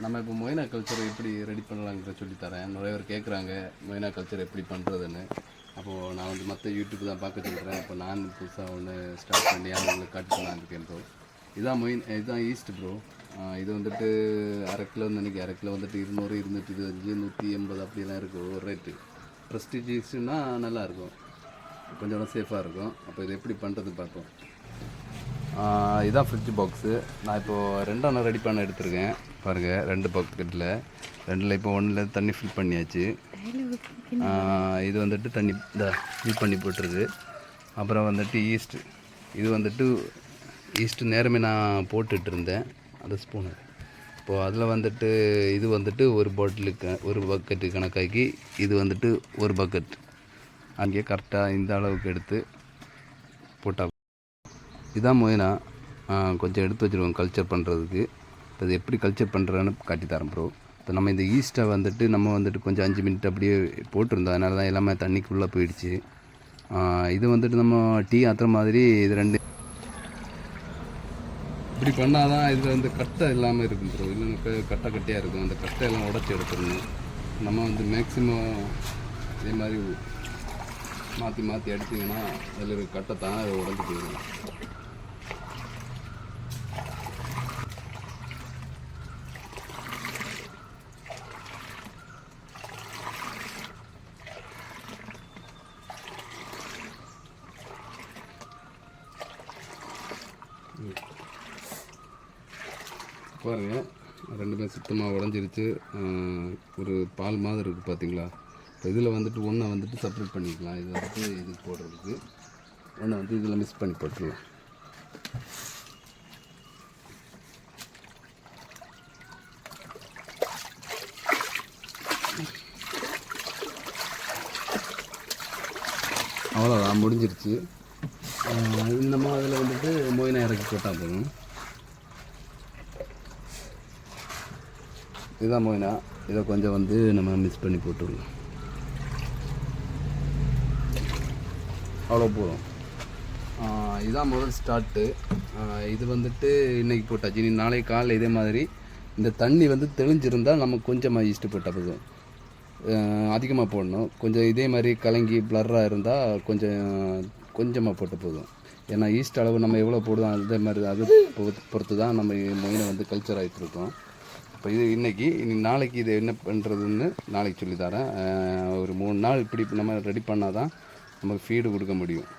நம்ம இப்போ மொய்னா கல்ச்சரை எப்படி ரெடி பண்ணலாங்கிற சொல்லித்தரேன். நிறைய பேர் கேட்குறாங்க மொய்னா கல்ச்சர் எப்படி பண்ணுறதுன்னு. அப்போது நான் வந்து மற்ற யூடியூப் தான் பார்க்க சொல்கிறேன். இப்போ நான் புதுசாக ஒன்று ஸ்டார்ட் பண்ணி அவங்களுக்கு காட்டிக்கலாம் இருக்கேன் ப்ரோ. இதுதான் ஈஸ்ட் ப்ரோ. இது வந்துட்டு அரை கிலோ நினைக்க, அரை கிலோ வந்துட்டு 200, 225, 180 அப்படிலாம் இருக்குது ஒரு ரேட்டு. ப்ரெஸ்டீஜ் ஈஸ்ட்னா நல்லாயிருக்கும், கொஞ்சம் சேஃபாக இருக்கும். அப்போ இது எப்படி பண்ணுறது பார்ப்போம். இதான் ஃப்ரிட்ஜ் பாக்ஸு. நான் இப்போது 2 ரெடி பண்ண எடுத்துருக்கேன் பாருங்கள். 2 பாக்கெட்டில் 2 இப்போ 1 தண்ணி ஃபில் பண்ணியாச்சு. இது வந்துட்டு தண்ணி ஃபில் பண்ணி போட்டுருது. அப்புறம் வந்துட்டு இது வந்துட்டு ஈஸ்ட்டு நேரமே நான் போட்டுட்டு இருந்தேன் அந்த ஸ்பூனு. இப்போது அதில் வந்துட்டு இது வந்துட்டு ஒரு பாட்டிலுக்கு ஒரு பக்கெட்டு கணக்காக்கி, இது வந்துட்டு ஒரு பக்கெட் அங்கேயே கரெக்டாக இந்த அளவுக்கு எடுத்து போட்டால் இதான் மொய்னா. கொஞ்சம் எடுத்து வச்சுருவோம் கல்ச்சர் பண்ணுறதுக்கு. இப்போ இது எப்படி கல்ச்சர் பண்ணுறேன்னு காட்டித்தரேன் ப்ரோ. இப்போ நம்ம இந்த ஈஸ்ட்டை வந்துட்டு நம்ம வந்துட்டு கொஞ்சம் 5 மினிட் அப்படியே போட்டிருந்தோம். அதனால தான் எல்லாமே தண்ணிக்குள்ளே போயிடுச்சு. இது வந்துட்டு நம்ம டீ ஆற்றுற மாதிரி இது 2 இப்படி பண்ணால் தான் இதில் வந்து கட்டை இல்லாமல் இருக்கும் ப்ரோ. இல்லைன்னா கட்டை கட்டையாக இருக்கும். அந்த கட்டையெல்லாம் உடச்சி எடுத்துடணும். நம்ம வந்து மேக்ஸிமம் இதே மாதிரி மாற்றி மாற்றி அடிச்சிங்கன்னா அதில் ஒரு கட்டை தானே அதை உடஞ்சி போயிடும். பாருங்கள், 2 சுத்தமாக உடஞ்சிருச்சு. ஒரு பால் மாதிரி இருக்குது பார்த்தீங்களா. இப்போ இதில் வந்துட்டு ஒன்றை வந்துட்டு செப்பரேட் பண்ணிக்கலாம். இது வந்துட்டு இதுக்கு போடுறதுக்கு ஒன்றை வந்து இதில் மிக்ஸ் பண்ணி போட்டுடலாம். அவ்வளோதான், முடிஞ்சிருச்சு. நம்ம அதில் வந்துட்டு மொய்னா இறக்கி போட்டால் போதும். இதுதான் மொய்னா. இதை கொஞ்சம் வந்து நம்ம மிக்ஸ் பண்ணி போட்டுடலாம். அவ்வளோ போதும். இதுதான் முதல் ஸ்டார்ட்டு. இது வந்துட்டு இன்றைக்கி போட்டாச்சு. இனி நாளைக்கு காலையில் இதே மாதிரி இந்த தண்ணி வந்து தெளிஞ்சிருந்தால் நம்ம கொஞ்சமாக ஈஸ்ட்டு போட்டால் போதும். அதிகமாக போடணும். கொஞ்சம் இதே மாதிரி கலங்கி ப்ளர்ராக இருந்தால் கொஞ்சமாக போட்ட போதும். ஏன்னா ஈஸ்ட் அளவு நம்ம எவ்வளோ போடுவோம் அதே மாதிரி அது பொறுத்து தான் நம்ம மொயினை வந்து கல்ச்சர் ஆகிட்டுருக்கோம். இப்போ இது இனி நாளைக்கு இது என்ன பண்ணுறதுன்னு நாளைக்கு சொல்லித்தரேன். ஒரு 3 நாள் இப்படி நம்ம ரெடி பண்ணால் தான் நமக்கு ஃபீடு கொடுக்க முடியும்.